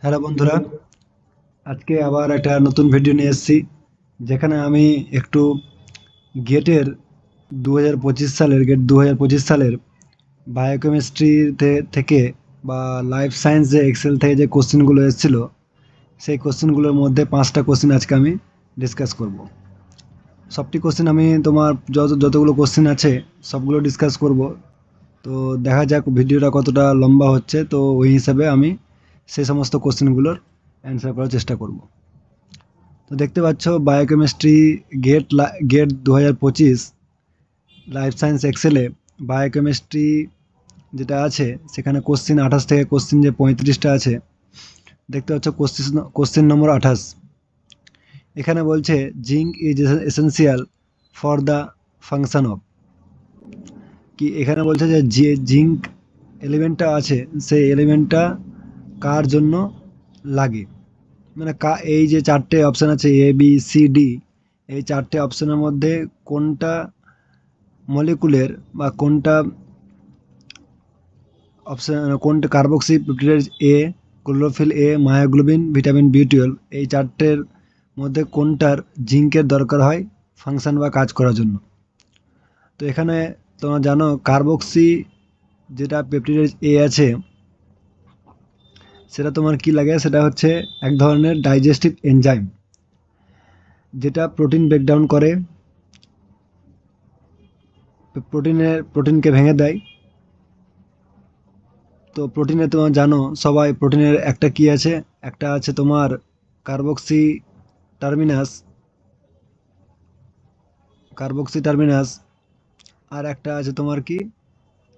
Hello বন্ধুরা, আজকে আবার একটা নতুন ভিডিও নিয়ে এসেছি যেখানে আমি একটু গেটের 2025 সালের বায়োকেমিস্ট্রি থেকে বা লাইফ সায়েন্স যে এক্সেল থেকে যে কোশ্চেনগুলো এসেছিল সেই কোশ্চেনগুলোর মধ্যে 5টা কোশ্চেন আজকে আমি ডিসকাস করব। সবটি কোশ্চেন আমি তোমার যতগুলো কোশ্চেন আছে সবগুলো ডিসকাস করব। তো দেখা যাক ভিডিওটা কতটা লম্বা হচ্ছে, তো ওই হিসাবে আমি সেই সমস্ত কোশ্চেনগুলোর অ্যান্সার করার চেষ্টা করব। তো দেখতে পাচ্ছ বায়োকেমিস্ট্রি গেট 2025 লাইফ সায়েন্স এক্সেলে বায়োকেমিস্ট্রি যেটা আছে সেখানে কোশ্চিন 28 থেকে কোশ্চিন যে 35টা আছে, দেখতে পাচ্ছ কোশ্চিন নম্বর 28। এখানে বলছে zinc is essential for the function of, কি এখানে বলছে যে জিঙ্ক এলিমেন্টটা আছে সেই এলিমেন্টটা কার জন্য লাগে, মানে এই যে চারটে অপশন আছে এ বি সি ডি, এই চারটে অপশনের মধ্যে কোনটা মলিকুলের বা কোনটা অপশন, কোনটা carboxypeptidase A, chlorophyll A, myoglobin, vitamin B 12, এই চারটের মধ্যে কোনটার জিঙ্কের দরকার হয় ফাংশন বা কাজ করার জন্য। তো এখানে তোমরা জানো কার্বক্সি যেটা পেপটিডেজ এ আছে সেটা তোমার কি লাগে, সেটা হচ্ছে এক ধরনের ডাইজেস্টিভ এনজাইম যেটা প্রোটিন ব্রেকডাউন করে, প্রোটিনকে ভেঙে দেয়। তো প্রোটিনে তোমার জানো সবাই প্রোটিনের একটা কি আছে, একটা আছে তোমার কার্বক্সি টার্মিনাস কার্বক্সি টার্মিনাস, আর একটা আছে তোমার কি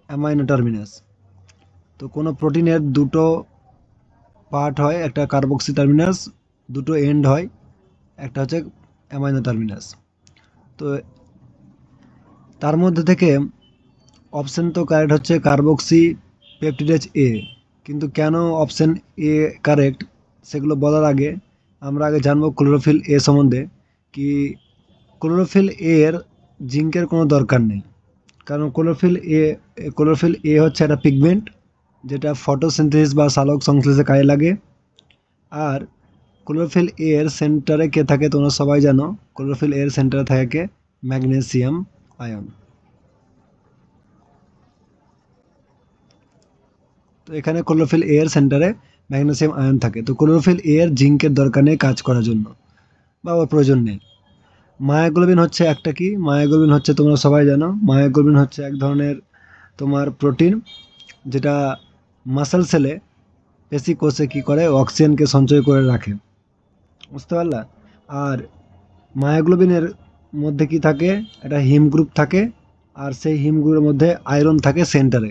অ্যামাইনো টার্মিনাস। তো কোনো প্রোটিনের দুটো পার্ট হয়, একটা কার্বক্সি টার্মিনাস, দুটো এন্ড হয়, একটা হচ্ছে অ্যামাইনো টার্মিনাস। তো তার মধ্যে থেকে অপশন তো কারেক্ট হচ্ছে কার্বক্সি পেপটিডেজ এ, কিন্তু কেন অপশন এ কারেক্ট সেগুলো বলার আগে আমরা আগে জানবো ক্লোরোফিল এ সম্বন্ধে। কি ক্লোরোফিল এর জিঙ্কের কোনো দরকার নেই, কারণ ক্লোরোফিল এ হচ্ছে একটা পিগমেন্ট যেটা ফটোসিনথেসিস বা সালোক সংশ্লেষে কাজে লাগে। আর ক্লোরোফিল এর সেন্টারে কে থাকে তোমরা সবাই জানো, ক্লোরোফিল এর সেন্টারে থাকে ম্যাগনেসিয়াম আয়ন। তো এখানে ক্লোরোফিল এ এর সেন্টারে ম্যাগনেসিয়াম আয়ন থাকে, তো ক্লোরোফিল এ এর জিঙ্কের দরকার নেই কাজ করার জন্য বা ওর প্রয়োজন নেই। মায়োগ্লোবিন হচ্ছে একটা কি, মায়োগ্লোবিন হচ্ছে তোমরা সবাই জানো মায়োগ্লোবিন হচ্ছে এক ধরনের তোমার প্রোটিন যেটা মাসেল সেলে পেশি কোষে কি করে অক্সিজেনকে সঞ্চয় করে রাখে, বুঝতে পারলা। আর মায়োগ্লোবিনের মধ্যে কি থাকে, একটা হিম গ্রুপ থাকে, আর সেই হিম গ্রুপের মধ্যে আয়রন থাকে সেন্টারে।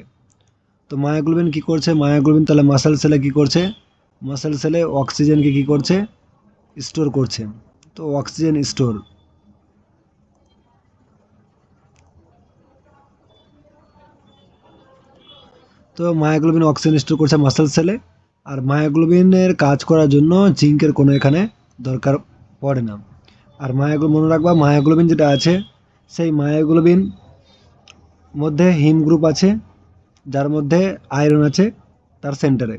তো মায়োগ্লোবিন কি করছে, মায়োগ্লোবিন তাহলে মাসেল সেলে কি করছে, মাসেল সেলে অক্সিজেনকে কি করছে স্টোর করছে। তো অক্সিজেন স্টোর, তো মায়োগ্লোবিন অক্সিজেন স্টোর করছে মাসেল সেলে। আর মায়োগ্লোবিনের কাজ করার জন্য জিঙ্কের কোনো এখানে দরকার পড়ে না। আর মনে রাখবা মায়োগ্লোবিন যেটা আছে সেই মায়োগ্লোবিন মধ্যে হিম গ্রুপ আছে যার মধ্যে আয়রন আছে তার সেন্টারে।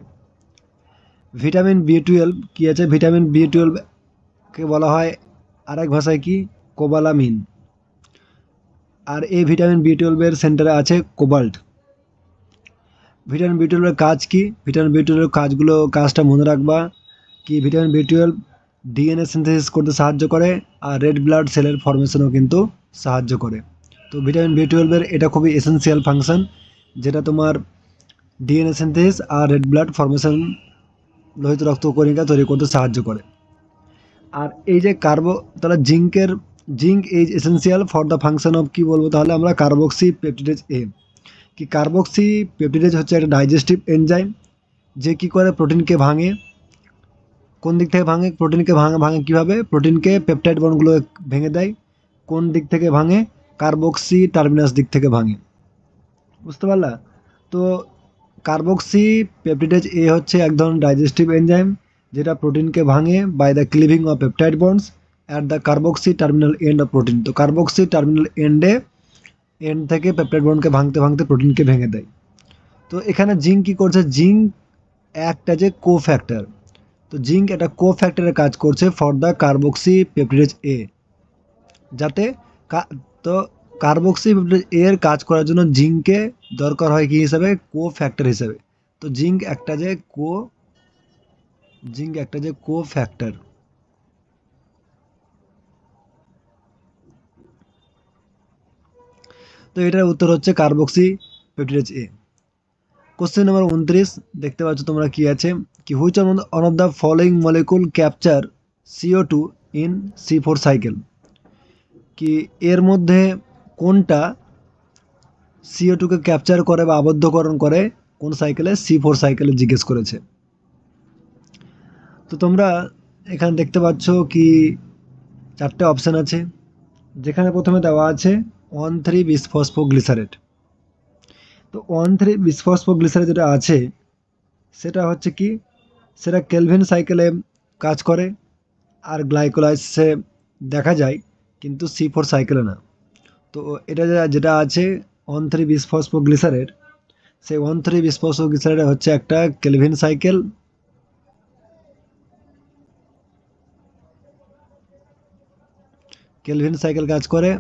ভিটামিন বি 12 কি আছে, ভিটামিন বি 12 কে বলা হয় আরেক ভাষায় কি কোবালামিন। আর এই ভিটামিন বি 12 এর সেন্টারে আছে কোবাল্ট। ভিটামিন বি 12 এর কাজ কি, ভিটামিন বি 12 এর কাজটা মনে রাখবা। কি ভিটামিন বি 12 ডিএনএ সিনথেসিস করতে সাহায্য করে, আর রেড ব্লাড সেলের ফর্মেশনও কিন্তু সাহায্য করে। তো ভিটামিন বি 12 এর এটা খুবই এসেন্সিয়াল ফাংশন, যেটা তোমার ডিএনএ সিনথেসিস আর রেড ব্লাড ফর্মেশন, লোহিত রক্তকণিকা তৈরি করতে সাহায্য করে। আর এই যে তাহলে zinc is essential for the function of, কি বলবো তাহলে আমরা কার্বক্সি পেপটিডেজ এ। কি কার্বক্সি পেপটিডেজ হচ্ছে একটা ডাইজেস্টিভ এনজাইম যে কি করে প্রোটিনকে ভাঙে। কোন দিক থেকে ভাঙে প্রোটিনকে, ভাঙে কিভাবে, প্রোটিনকে পেপটাইড বন্ডগুলো ভেঙে দেয়। কোন দিক থেকে ভাঙে, কার্বক্সি টার্মিনাস দিক থেকে ভাঙে, বুঝতে পারলা। তো কার্বক্সি পেপটিডেজ এ হচ্ছে এক ধরনের ডাইজেস্টিভ এনজাইম যেটা প্রোটিনকে ভাঙে by the cleaving of peptide bonds at the carboxy terminal end of protein. তো কার্বক্সি টার্মিনাল এন্ড থেকে পেপটাইড বন্ডকে ভাঙতে ভাঙতে প্রোটিনকে ভেঙে দেয়। তো এখানে জিঙ্ক কি করছে, জিঙ্ক একটা যে কোফ্যাক্টর, তো জিঙ্ক একটা কোফ্যাক্টরের কাজ করছে ফর দ্য কার্বক্সি পেপটিডেজ এ, যাতে তো কার্বক্সি পেপটিডেজ এ এর কাজ করার জন্য জিঙ্কে দরকার হয় কি হিসাবে, কোফ্যাক্টর হিসাবে। তো জিঙ্ক একটা যে কোফ্যাক্টর। তো এটার উত্তর হচ্ছে কার্বক্সি পেপটিডেজ এ। কোশ্চেন নাম্বার 29 দেখতে পাচ্ছ তোমরা কি আছে, কি which one of the following molecule capture CO2 in C4 cycle, কি এর মধ্যে কোনটা CO2 কে ক্যাপচার করে বা আবদ্ধকরণ করে কোন সাইকেলে, C4 সাইকেলে জিজ্ঞেস করেছে। তো তোমরা এখানে দেখতে পাচ্ছ কি 4টে অপশন আছে, যেখানে প্রথমে দেওয়া আছে 1,3 বিসফসফোগ্লিসারেট। তো 1,3 বিসফসফোগ্লিসারেট যেটা আছে সেটা হচ্ছে কি, সেটা কেলভিন সাইকেলে কাজ করে আর গ্লাইকোলাইসিসে দেখা যায়, কিন্তু C4 সাইকেলে না। তো এটা যেটা আছে 1,3 বিসফসফোগ্লিসারেট, সেই 1,3 বিসফসফোগ্লিসারেট হচ্ছে একটা কেলভিন সাইকেল, কাজ করে।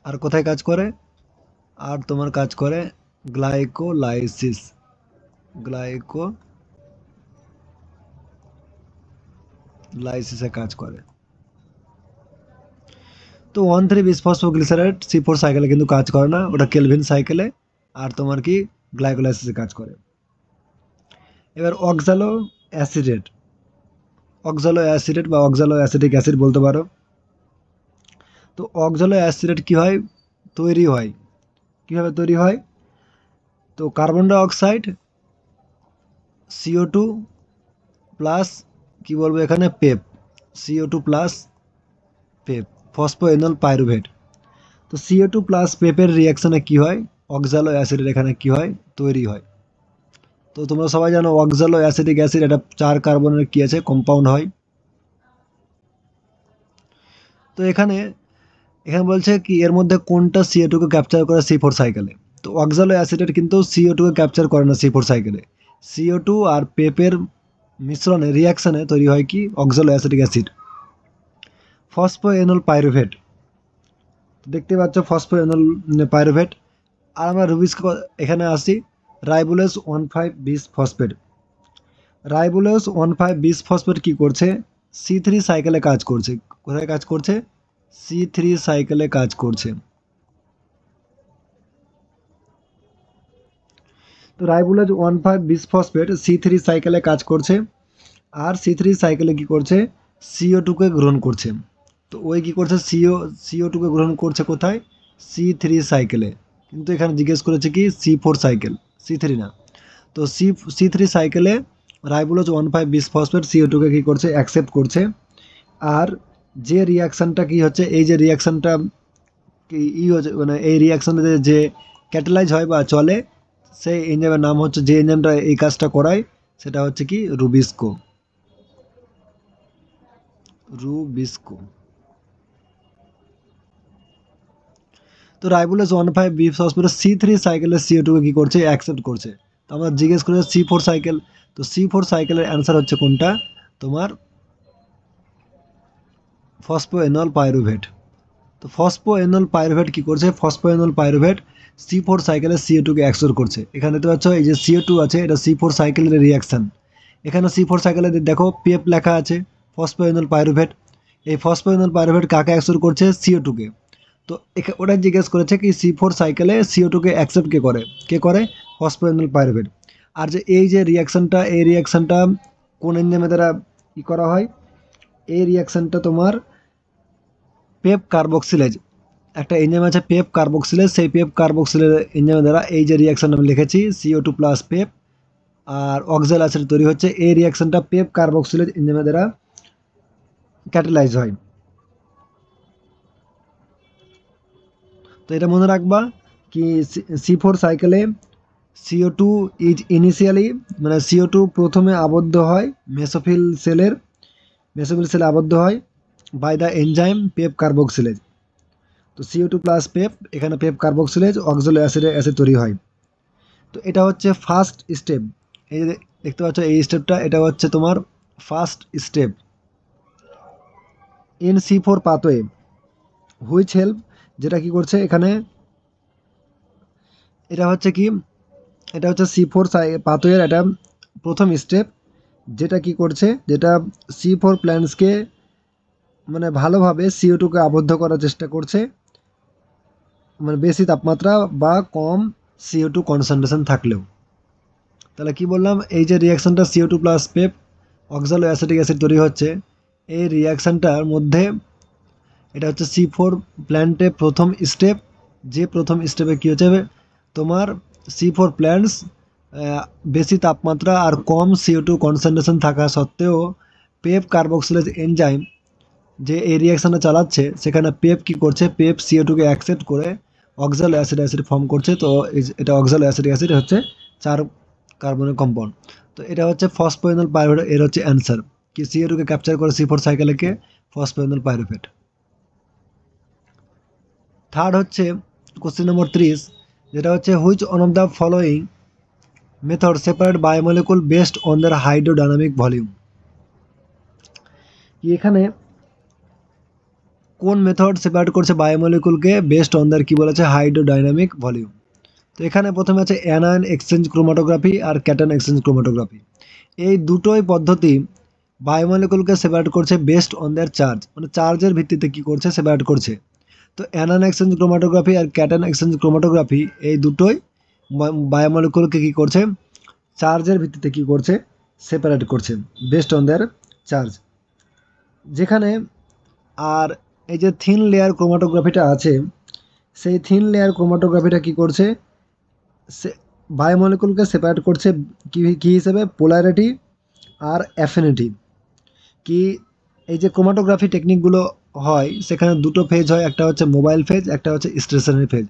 আর কোথায় কাজ করে, আর তোমার কাজ করে গ্লাইকোলাইসিসে কাজ করে। তো 1,3 বিসফসফোগ্লিসারেট C4 সাইকেলে কিন্তু কাজ করে না, ওটা কেলভিন সাইকেলে আর তোমার কি গ্লাইকোলাইসিসে কাজ করে। এবার অক্সালো অ্যাসিডেট বা অক্সালো অ্যাসিটিক অ্যাসিড বলতে পারো। তো অক্সালো অ্যাসিডেট কিভাবে তৈরি হয়, তো carbon die oxide CO2 plus কি বলবো এখানে CO2 প্লাস ফসফোএনল পাইরুভেট। তো CO2 প্লাস পেপের রিয়াকশনে কি হয়, অক্সালো অ্যাসিডের এখানে কি হয়, তৈরি হয়। তো তোমরা সবাই জানো অক্সালো অ্যাসিটিক অ্যাসিড এটা 4 কার্বনের কি আছে, কম্পাউন্ড হয়। তো এখানে বলছে কি এর মধ্যে কোনটা CO2 কে ক্যাপচার করে C4 সাইকেলে। তো অক্সালো অ্যাসিডেট কিন্তু CO2 কে ক্যাপচার করে না C4 সাইকেলে, CO2 আর পেপের মিশ্রণে রিয়াকশনে তৈরি হয় কি অক্সালো অ্যাসিটিক অ্যাসিড। ফসফোএনল পাইরুভেট, দেখতে পাচ্ছ ফসফোএনল পাইরুভেট। আর আমরা রুবিস এখানে আসি, রাইবোলেস 1,5 বিসফসফেট। রাইবোলেস 1,5 বিসফসফেট কি করছে, C3 সাইকেলে কাজ করছে। কোথায় কাজ করছে, C3 সাইকেলে কাজ করছে। তো রাইবোলেজ 1,5 বিসফসফেট C3 সাইকেলে কাজ করছে, আর C3 সাইকেলে কি করছে, CO2 কে গ্রহণ করছে। তো ওই কি করছে, CO2 কে গ্রহণ করছে কোথায়, C3 সাইকেলে। কিন্তু এখানে জিজ্ঞেস করেছে কি C4 সাইকেল, C3 না। তো C3 সাইকেলে রাইবোলেজ 1,5 বিসফসফেট CO2 কে কি করছে, অ্যাকসেপ্ট করছে। আর যে রিয়াকশানটা কি হচ্ছে, এই যে রিয়াকশানটা কি হচ্ছে, মানে এই রিয়াকশানটা যে ক্যাটালাইজ হয় বা চলে, সেই এনজাইমের নাম হচ্ছে, যে এনজাইমটা এই কাজটা করায় সেটা হচ্ছে কি রুবিস্কো। তো রাইবোলেজ 1,5 বিসফসফেট C3 সাইকেলের CO2 কে কি করছে, অ্যাকসেপ্ট করছে। তো আমরা জিজ্ঞেস করেছি C4 সাইকেল, তো C4 সাইকেলের অ্যান্সার হচ্ছে কোনটা, তোমার ফসফোএনল পাইরুভেট। তো ফসফোএনল পাইরুভেট কি করছে, ফসফোএনল পাইরুভেট C4 সাইকেলে CO2 কে অ্যাবসর্ব করছে। এখানে দেখতে পাচ্ছ এই যে CO2 আছে, এটা C4 সাইকেলের রিয়াকশন। এখানে C4 সাইকেলে দেখো পেপ লেখা আছে, ফসফোএনল পাইরুভেট। এই ফসফোএনল পাইরুভেট কাকে অ্যাবসর্ব করছে, CO2 কে। তো ওটা জিজ্ঞেস করেছে কি C4 সাইকেলে CO2 কে অ্যাকসেপ্ট কে করে ফসফোএনল পাইরুভেট। আর যে এই যে রিয়াকশনটা, এই রিয়াকশনটা কোন এনজাইমের দ্বারা কি করা হয়, এই রিয়াকশনটা তোমার পেপ কার্বক্সিলেজ, একটা এনজাইম আছে পেপ কার্বক্সিলেজ, সেই পেপ কার্বক্সিলেজ এনজাইমের দ্বারা এই যে রিয়াকশন আমি লিখেছি CO2 প্লাস পেপ আর অক্সাল অ্যাসিড তৈরি হচ্ছে, এই রিয়াকশনটা পেপ কার্বক্সিলেজ এনজাইমের দ্বারা ক্যাটালাইজ হয়। তো এটা মনে রাখবা কি C4 সাইকেলে CO2 ইজ ইনিশিয়ালি, মানে CO2 প্রথমে আবদ্ধ হয় মেসোফিল সেলে আবদ্ধ হয় by the enzyme PEP carboxylase. তো CO2 প্লাস পেপ, এখানে পেপ কার্বক্সিলেজ অক্সালো অ্যাসিড তৈরি হয়। তো এটা হচ্ছে ফার্স্ট স্টেপ, দেখতে পাচ্ছ এই স্টেপটা, এটা হচ্ছে তোমার first step in C4 pathway which help, যেটা কি করছে এখানে, এটা হচ্ছে কি, এটা হচ্ছে C4 পাথওয়ের এটা প্রথম স্টেপ, যেটা কি করছে, যেটা C4 প্ল্যান্টসকে মানে ভালোভাবে CO2 কে আবদ্ধ করার চেষ্টা করছে, মানে বেশি তাপমাত্রা বা কম CO2 কনসেন্ট্রেশন থাকলেও। তাহলে কি বললাম, এই যে রিয়াকশনটা CO2 plus PEP oxaloacetic acid তৈরি হচ্ছে, এই রিয়াকশনটার মধ্যে এটা হচ্ছে C4 প্ল্যান্টে প্রথম স্টেপ, যে প্রথম স্টেপে কী হচ্ছে, তোমার C4 প্ল্যান্টস বেশি তাপমাত্রা আর কম CO2 কনসেন্ট্রেশন থাকা সত্ত্বেও পেপ কার্বক্সিলেজ এনজাইম যে এই রিয়াকশানটা চালাচ্ছে, সেখানে পেপ কি করছে, পেপ CO2 কে অ্যাকসেপ্ট করে অক্সালো অ্যাসিড ফর্ম করছে। তো এটা অক্সালো অ্যাসিড হচ্ছে 4 কার্বনের কম্পাউন্ড। তো এটা হচ্ছে ফসফোইনল পাইরুভেট, এর হচ্ছে অ্যান্সার কি CO2 কে ক্যাপচার করে C4 সাইকেলকে ফসফোইনল পাইরুভেট। থার্ড হচ্ছে কোশ্চেন নম্বর 30, যেটা হচ্ছে which one of the following method separate biomolecule based on their hydrodynamic volume. এখানে কোন মেথড সেপারেট করছে বায়োমলিকুলকে বেসড অন দেয়ার কি বলেছে হাইড্রোডাইনামিক ভলিউম। তো এখানে প্রথমে আছে অ্যানায়ন এক্সচেঞ্জ ক্রোমাটোগ্রাফি আর ক্যাটায়ন এক্সচেঞ্জ ক্রোমাটোগ্রাফি। এই দুটোই পদ্ধতি বায়োমলিকুলকে সেপারেট করছে বেসড অন দেয়ার চার্জ, মানে চার্জের ভিত্তিতে কি করছে, সেপারেট করছে। তো অ্যানায়ন এক্সচেঞ্জ ক্রোমাটোগ্রাফি আর ক্যাটায়ন এক্সচেঞ্জ ক্রোমাটোগ্রাফি এই দুটোই বায়োমলিকুলকে কি করছে, চার্জের ভিত্তিতে কি করছে, সেপারেট করছে বেসড অন দেয়ার চার্জ। যেখানে আর এই যে থিন লেয়ার ক্রোমাটোগ্রাফিটা আছে, সেই থিন লেয়ার ক্রোমাটোগ্রাফিটা কি করছে, সে বায়োমলিকুলকে সেপারেট করছে কি হিসেবে, পোলারিটি আর অ্যাফিনিটি। কি এই যে ক্রোমাটোগ্রাফি টেকনিকগুলো হয় সেখানে দুটো ফেজ হয়, একটা হচ্ছে মোবাইল ফেজ, একটা হচ্ছে স্টেশনারি ফেজ।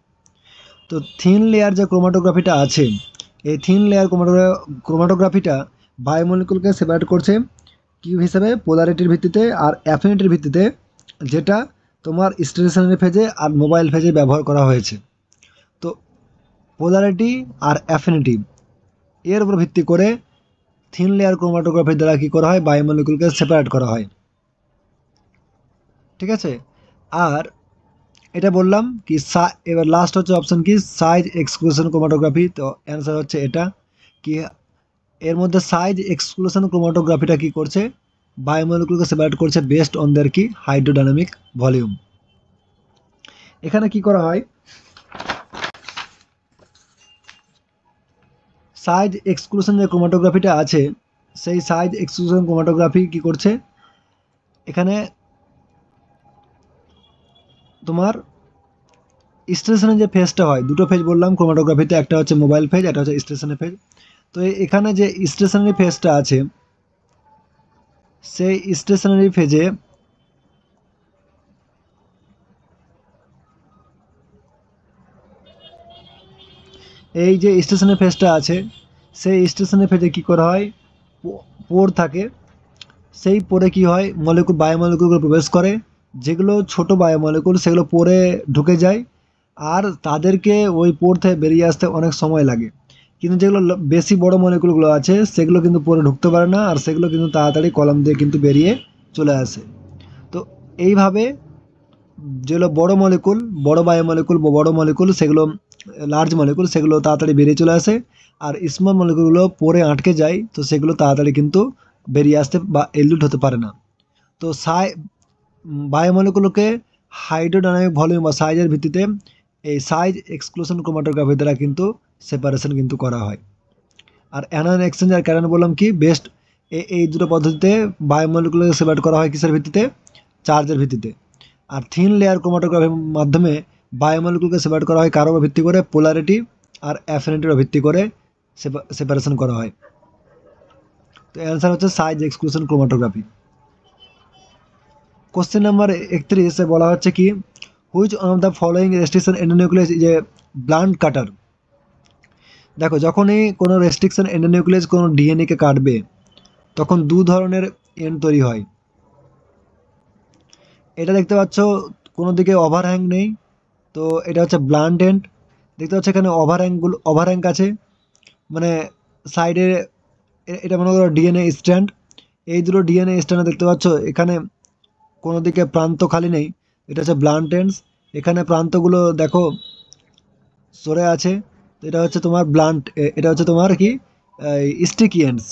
তো থিন লেয়ার যে ক্রোমাটোগ্রাফিটা আছে, এই থিন লেয়ার ক্রোমাটোগ্রাফিটা বায়োমলিকুলকে সেপারেট করছে কি হিসেবে, পোলারিটির ভিত্তিতে আর অ্যাফিনিটির ভিত্তিতে, যেটা তোমার স্টেশনারি ফেজে আর মোবাইল ফেজে ব্যবহার করা হয়েছে। তো পোলারিটি আর অ্যাফিনিটি এর উপর ভিত্তি করে থিন লেয়ার ক্রোমাটোগ্রাফির দ্বারা কী করা হয়, বায়োমলিকুলকে সেপারেট করা হয়। ঠিক আছে, আর এটা বললাম কি এবার লাস্ট হচ্ছে অপশন কি সাইজ এক্সক্লুশন ক্রোমাটোগ্রাফি। তো অ্যান্সার হচ্ছে এটা কি, এর মধ্যে সাইজ এক্সক্লুশন ক্রোমাটোগ্রাফিটা কি করছে, বায়োমলিকুলকে সেপারেট করছে বেসড অন দেয়ার কি হাইড্রোডাইনামিক ভলিউম। এখানে কি করা হয়, সাইজ এক্সক্লুশন যে ক্রোমাটোগ্রাফিটা আছে, সেই সাইজ এক্সক্লুশন ক্রোমাটোগ্রাফি কি করছে, এখানে তোমার স্টেশনের যে ফেজটা হয়, দুটো ফেজ বললাম ক্রোমাটোগ্রাফিতে, একটা হচ্ছে মোবাইল ফেজ, একটা হচ্ছে স্টেশনারি ফেজ। তো এখানে যে স্টেশনারি ফেজটা আছে, সেই স্টেশনারি ফেজে এই যে স্টেশনারি ফেজটা আছে, সেই স্টেশনারি ফেজে কী করা হয়, পোর থাকে, সেই পোরে কি হয়, বায়োমলিকুলগুলো প্রবেশ করে, যেগুলো ছোট বায়োমলিকুল সেগুলো পোরে ঢুকে যায়, আর তাদেরকে ওই পোর থেকে বেরিয়ে আসতে অনেক সময় লাগে। কিন্তু যেগুলো বেশি বড় মলিকুলগুলো আছে সেগুলো কিন্তু পোরে ঢুকতে পারে না, আর সেগুলো কিন্তু তাড়াতাড়ি কলাম দিয়ে কিন্তু বেরিয়ে চলে আসে। তো এইভাবে যেগুলো বড় বায়োমলিকুল বড় মলিকুল সেগুলো, লার্জ মলিকুল সেগুলো তাড়াতাড়ি বেরিয়ে চলে আসে, আর স্মল মলিকুলগুলো পরে আটকে যায়, তো সেগুলো তাড়াতাড়ি কিন্তু বেরিয়ে আসতে বা এলিউট হতে পারে না। তো বায়োমলিকুলকে হাইড্রোডাইনামিক ভলিউম বা সাইজের ভিত্তিতে এই সাইজ এক্সক্লুশন ক্রোমাটোগ্রাফি দ্বারা কিন্তু সেপারেশন কিন্তু করা হয়। আর অ্যানায়ন এক্সচেঞ্জ আর ক্যাটায়ন বললাম কি বেস্ট, এই দুটো পদ্ধতিতে বায়োমলিকুলকে সেপারেট করা হয় কিসের ভিত্তিতে, চার্জের ভিত্তিতে। আর থিন লেয়ার ক্রোমাটোগ্রাফির মাধ্যমে বায়োমলিকুলকে সেপারেট করা হয় কার উপর ভিত্তি করে, পোলারিটি আর অ্যাফিনিটির ভিত্তি করে সেপারেশন করা হয়। তো অ্যান্সার হচ্ছে size exclusion chromatography. Question number 31 এ বলা হচ্ছে কি which one of the following restriction endonuclease is a blunt cutter. দেখো যখনই কোনো রেস্ট্রিকশন এন্ডোনিউক্লিয়াস কোনো ডিএনএকে কাটবে, তখন দু ধরনের এন্ড তৈরি হয়। এটা দেখতে পাচ্ছ কোনো দিকে ওভারহ্যাং নেই, তো এটা হচ্ছে ব্লান্ট এন্ড। দেখতে পাচ্ছ এখানে ওভারহ্যাং আছে, মানে সাইডে এটা মনে করো ডিএনএ স্ট্র্যান্ড। এই দুটো ডিএনএ স্ট্র্যান্ড দেখতে পাচ্ছ, এখানে কোনো দিকে প্রান্ত খালি নেই, এটা হচ্ছে ব্লান্ট এন্ডস। এখানে প্রান্তগুলো দেখো সরে আছে, তো এটা হচ্ছে তোমার ব্লান্ট, এটা হচ্ছে তোমার কি স্টিকি এন্ডস,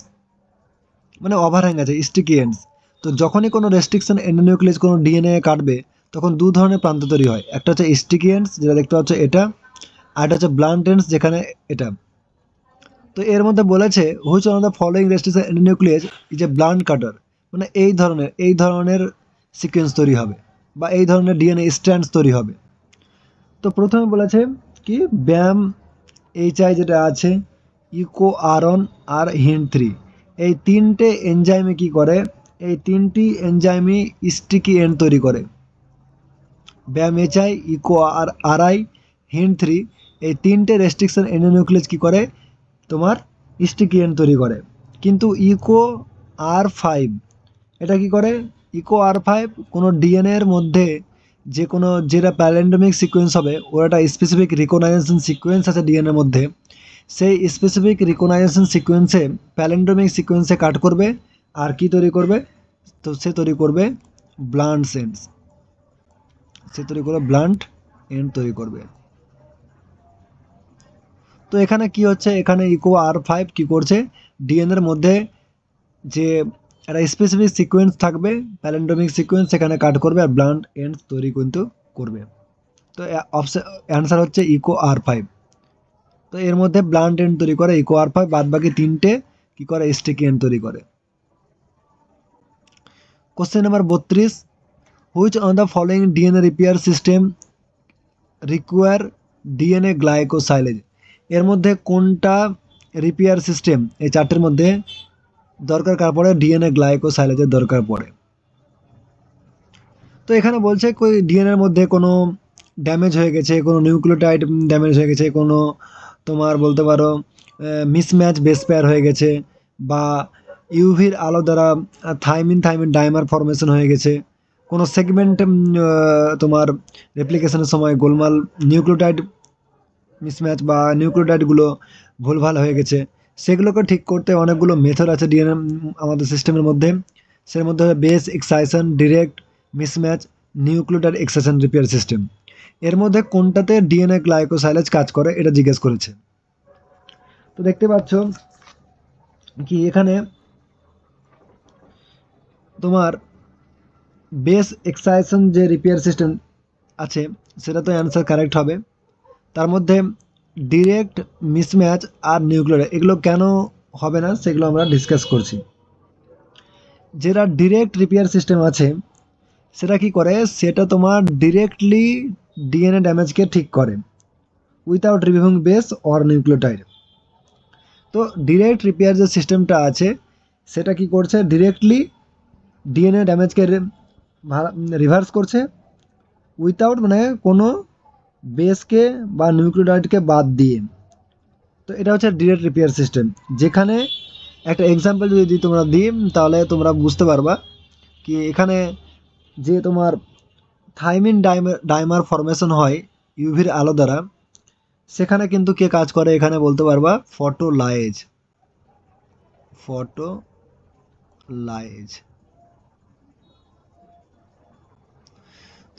মানে ওভারহ্যাং আছে, স্টিকি এন্ডস। তো যখনই কোনো রেস্ট্রিকশন এন্ডোনিউক্লিয়াস কোনো ডিএনএ কাটবে, তখন দু ধরনের প্রান্ত তৈরি হয়, একটা হচ্ছে স্টিকি এন্ডস যেটা দেখতে পাচ্ছ এটা, আর এটা হচ্ছে ব্লান্ট এন্ডস যেখানে এটা। তো এর মধ্যে বলেছে which one of the following restriction endonuclease is a blunt cutter, মানে এই ধরনের সিকোয়েন্স তৈরি হবে বা এই ধরনের ডিএনএ স্ট্র্যান্ডস তৈরি হবে। তো প্রথমে বলেছে কি ব্যাম এইচআই যেটা আছে, ইকো আরন আর হিন 3, এই তিনটে এনজাইমে কি করে, এই তিনটি এনজাইমই স্টিকি এন্ড তৈরি করে। ব্যাম এইচআই, ইকো আর আরআই, হিন 3, এই তিনটে রেস্ট্রিকশন এন্ডোনিউক্লিয়াস কি করে তোমার স্টিকি এন্ড তৈরি করে। কিন্তু ইকো আর 5 এটা কি করে, ইকো আর 5 কোনো ডিএনএ এর মধ্যে যে কোনো যেটা প্যালেন্ডোমিক সিকোয়েন্স হবে, ওর একটা স্পেসিফিক রিকগনাইজেশন সিকোয়েন্স আছে ডিএনএ এর মধ্যে, সেই স্পেসিফিক রিকগনাইজেশন সিকোয়েন্সে প্যালেন্ডোমিক সিকোয়েন্সে কাট করবে, আর কি তৈরি করবে, তো সে তৈরি করবে ব্লান্ট এন্ডস, সে তৈরি করবে ব্লান্ট এন্ড তৈরি করবে। তো এখানে কি হচ্ছে, এখানে ইকো আর 5 কি করছে, ডিএনএ এর মধ্যে যে একটা স্পেসিফিক সিকোয়েন্স থাকবে প্যালেন্ডোমিক সিকোয়েন্স, সেখানে কাট করবে আর ব্লান্ট এন্ড তৈরি কিন্তু করবে। তো অপশন অ্যান্সার হচ্ছে ইকো আর 5। তো এর মধ্যে ব্লান্ট এন্ড তৈরি করে ইকো আর 5, বাদ বাকি তিনটে কি করে স্টিকি এন্ড তৈরি করে। Question number 32, which on the following DNA repair system require DNA glycosylase, এর মধ্যে কোনটা রিপেয়ার সিস্টেম এই চারটের মধ্যে দরকার কার পড়ে, ডিএনএ গ্লাইকোসাইলেজের দরকার পড়ে। তো এখানে বলছে কই ডিএনএর মধ্যে কোনো ড্যামেজ হয়ে গেছে, কোনো নিউক্লিওটাইড ড্যামেজ হয়ে গেছে, কোনো তোমার বলতে পারো মিসম্যাচ বেস পেয়ার হয়ে গেছে, বা ইউভির আলো দ্বারা থাইমিন থাইমিন ডাইমার ফরমেশন হয়ে গেছে, কোনো সেগমেন্ট তোমার রেপ্লিকেশনের সময় গোলমাল নিউক্লিওটাইড মিসম্যাচ বা নিউক্লিওটাইডগুলো ভুলভাল হয়ে গেছে, সেগুলোকে ঠিক করতে অনেকগুলো মেথড আছে ডিএনএ আমাদের সিস্টেমের মধ্যে। সের মধ্যে base excision, direct mismatch, nucleotide excision repair system. এর মধ্যে কোনটাতে ডিএনএ গ্লাইকোসাইলেজ কাজ করে এটা জিজ্ঞেস করেছে। তো দেখতে পাচ্ছ কি এখানে তোমার বেস এক্সাইশন যে রিপেয়ার সিস্টেম আছে সেটা তো অ্যান্সার কারেক্ট হবে। তার মধ্যে ডিরেক্ট মিসম্যাচ আর নিউক্লিয়ার এগুলো কেন হবে না সেগুলো আমরা ডিসকাস করছি। যেটা ডিরেক্ট রিপেয়ার সিস্টেম আছে সেটা কি করে, সেটা তোমার ডিরেক্টলি ডিএনএ ড্যামেজকে ঠিক করে without removing base or nucleotide. তো ডিরেক্ট রিপেয়ার যে সিস্টেমটা আছে সেটা কি করছে, ডিরেক্টলি ডিএনএ ড্যামেজকে রিভার্স করছে উইথাউট মানে কোনো বেসকে বা নিউক্লিওটাইডকে বাদ দিয়ে। তো এটা হচ্ছে ডিরেক্ট রিপেয়ার সিস্টেম। যেখানে একটা এক্সাম্পল যদি তোমরা দিই তাহলে তোমরা বুঝতে পারবা কি এখানে যে তোমার থাইমিন ডাইমার ফরমেশন হয় ইউভির আলো দ্বারা, সেখানে কিন্তু কে কাজ করে এখানে বলতে পারবা, ফটোলাইজ, ফটোলাইজ।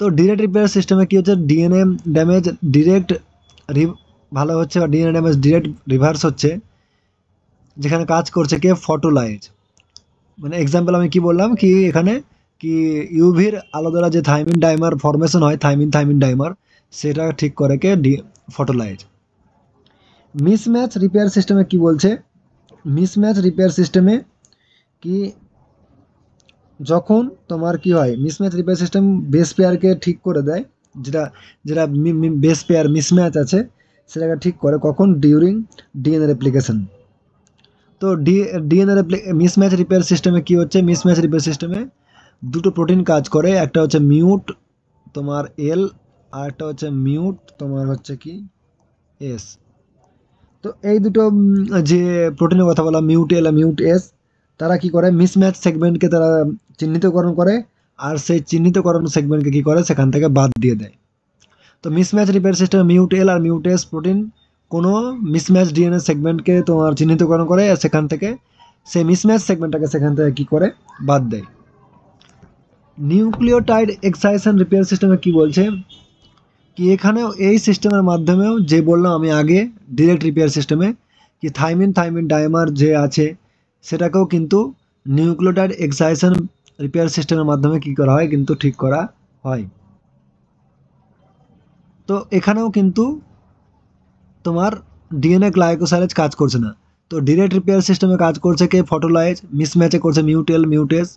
তো ডিরেক্ট রিপেয়ার সিস্টেমে কি হচ্ছে, ডিএনএ ড্যামেজ ডিরেক্ট ভালো হচ্ছে বা ডিএনএ ড্যামেজ ডিরেক্ট রিভার্স হচ্ছে, যেখানে কাজ করছে কে, ফটোলাইজ। মানে এক্সাম্পল আমি কি বললাম কি এখানে কি ইউভির আলো দ্বারা যে থাইমিন ডাইমার ফরমেশন হয় থাইমিন থাইমিন ডাইমার, সেটা ঠিক করে কে, ফটোলাইজ। মিসম্যাচ রিপেয়ার সিস্টেমে কি বলছে, মিসম্যাচ রিপেয়ার সিস্টেমে কি যখন তোমার কি হয়, মিসম্যাচ রিপেয়ার সিস্টেম বেস পেয়ারকে ঠিক করে দেয়, যেটা যেটা বেস পেয়ার মিসম্যাচ আছে সেটাকে ঠিক করে কখন, ডিউরিং ডিএনএ রেপ্লিকেশন। তো ডিএনএ মিসম্যাচ রিপেয়ার সিস্টেমে কি হচ্ছে, মিসম্যাচ রিপেয়ার সিস্টেমে দুটো প্রোটিন কাজ করে, একটা হচ্ছে মিউট তোমার এল, আর একটা হচ্ছে মিউট তোমার হচ্ছে কি এস। তো এই দুটো যে প্রোটিনের কথা বলা মিউট এল আর মিউট এস, তারা কি করে মিসম্যাচ সেগমেন্টকে তারা চিহ্নিতকরণ করে, আর সেই চিহ্নিতকরণ সেগমেন্টকে কি করে সেখান থেকে বাদ দিয়ে দেয়। তো মিসম্যাচ রিপেয়ার সিস্টেমে মিউট এল আর মিউট এস প্রোটিন কোনো মিসম্যাচ ডিএনএ সেগমেন্টকে তোমার চিহ্নিতকরণ করে আর সেখান থেকে সেই মিসম্যাচ সেগমেন্টটাকে সেখান থেকে কি করে বাদ দেয়। নিউক্লিওটাইড এক্সাইটেশন রিপেয়ার সিস্টেমে কি বলছে কি এখানেও এই সিস্টেমের মাধ্যমেও যে বললাম আমি আগে ডিরেক্ট রিপেয়ার সিস্টেমে কি থাইমিন ডাইমার যে আছে সেটাকেও কিন্তু নিউক্লিওটাইড এক্সাইটেশন রিপেয়ার সিস্টেমের মাধ্যমে কি করা হয় কিন্তু ঠিক করা হয়। তো এখানেও কিন্তু তোমার ডিএনএ গ্লাইকোসাইলেজ কাজ করছে না। তো ডিরেক্ট রিপেয়ার সিস্টেমে কাজ করছে কে ফটোলাইজ, মিসম্যাচে করছে মিউটেস।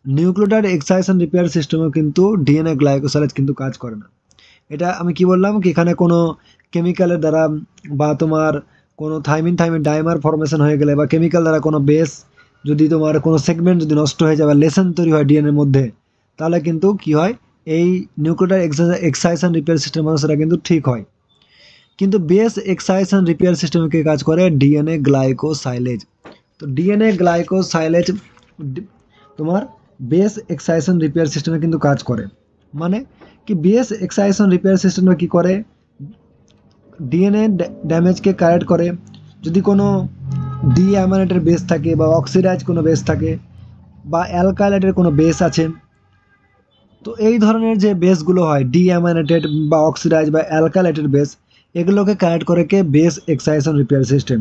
নিউক্লিওটাইড এক্সাইটেশন রিপেয়ার সিস্টেমেও কিন্তু ডিএনএ গ্লাইকোসাইলেজ কিন্তু কাজ করে না। এটা আমি কি বললাম কি এখানে কোনো কেমিক্যালের দ্বারা বা তোমার কোনো থাইমিন ডাইমার ফর্মেশন হয়ে গেলে বা কেমিক্যাল দ্বারা কোনো বেস যদি তোমার কোনো সেগমেন্ট যদি নষ্ট হয়ে যায় বা লেসন তৈরি হয় ডিএনএর মধ্যে, তাহলে কিন্তু কি হয় এই নিউক্লিওটাইড এক্সাইটেশন রিপেয়ার সিস্টেম সেটা কিন্তু ঠিক হয়। কিন্তু বেস এক্সাইটেশন রিপেয়ার সিস্টেমে কে কাজ করে ডিএনএ গ্লাইকোসাইলেজ। তো ডিএনএ গ্লাইকোসাইলেজ তোমার বেস এক্সাইটেশন রিপেয়ার সিস্টেমে কিন্তু কাজ করে। মানে কি বেস এক্সাইটেশন রিপেয়ার সিস্টেমে কি করে ডিএনএ ড্যামেজকে কারেক্ট করে। যদি কোনো ডিঅ্যামাইনেটের বেস থাকে বা অক্সিডাইজ কোনো বেস থাকে বা অ্যালকাইলেটের কোনো বেস আছে, তো এই ধরনের যে বেসগুলো হয় ডিঅ্যামাইনেটেড বা অক্সিডাইজ বা অ্যালকাইলেটেড বেস, এগুলোকে কারেক্ট করে কে বেস এক্সাইটেশন রিপেয়ার সিস্টেম।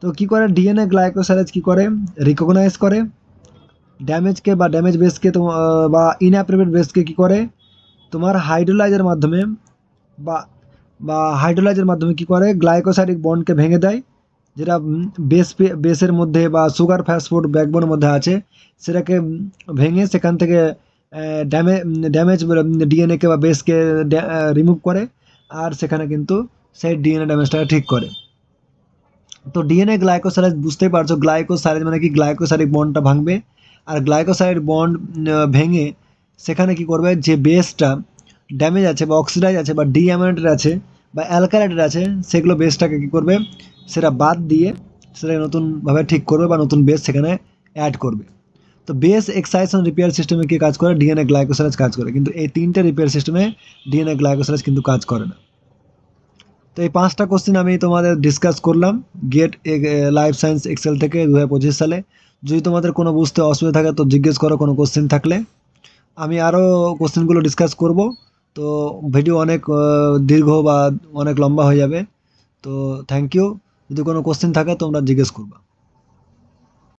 তো কি করে ডিএনএ গ্লাইকোসাইলেজ কি করে রিকগনাইজ করে ড্যামেজকে বা ড্যামেজ বেসকে বা ইনঅ্যাপ্রোপ্রিয়েট বেসকে কি করে তোমার হাইড্রোলাইজের মাধ্যমে বা বা হাইড্রোলাইজের মাধ্যমে কি করে গ্লাইকোসাইডিক বন্ডকে ভেঙে দেয়, যেটা বেসের মধ্যে বা সুগার ফসফেট ব্যাকবোনের মধ্যে আছে সেটাকে ভেঙে সেখান থেকে ড্যামেজ ডিএনএকে বা বেসকে রিমুভ করে আর সেখানে কিন্তু সেই ডিএনএ ড্যামেজটাকে ঠিক করে। তো ডিএনএ গ্লাইকোসাইলেজ বুঝতেই পারছো গ্লাইকোসাইলেজ মানে কি গ্লাইকোসাইডিক বন্ডটা ভাঙবে আর গ্লাইকোসাইড বন্ড ভেঙে সেখানে কি করবে যে বেসটা ড্যামেজ আছে বা অক্সিডাইজ আছে বা ডিঅ্যামাইনেটেড আছে বা অ্যালকালাইটেড আছে সেগুলো বেসটাকে কি করবে সেটা বাদ দিয়ে সেটাকে নতুনভাবে ঠিক করবে বা নতুন বেস সেখানে অ্যাড করবে। তো বেস এক্সাইটেশন রিপেয়ার সিস্টেমে কি কাজ করে ডিএনএ গ্লাইকোসাইলেজ কাজ করে, কিন্তু এই তিনটে রিপেয়ার সিস্টেমে ডিএনএ গ্লাইকোসাইলেজ কিন্তু কাজ করে না। তো এই 5টা কোশ্চেন আমি তোমাদের ডিসকাস করলাম গেট লাইফ সায়েন্স এক্সেল থেকে 2025 সালে। যদি তোমাদের কোনো বুঝতে অসুবিধা থাকে তো জিজ্ঞেস করো কোনো কোশ্চেন থাকলে, আমি আরও কোশ্চেনগুলো ডিসকাস করব। তো ভিডিও অনেক দীর্ঘ বা অনেক লম্বা হয়ে যাবে। তো থ্যাংক ইউ। যদি কোনো কোশ্চেন থাকে তোমরা জিজ্ঞেস করবা।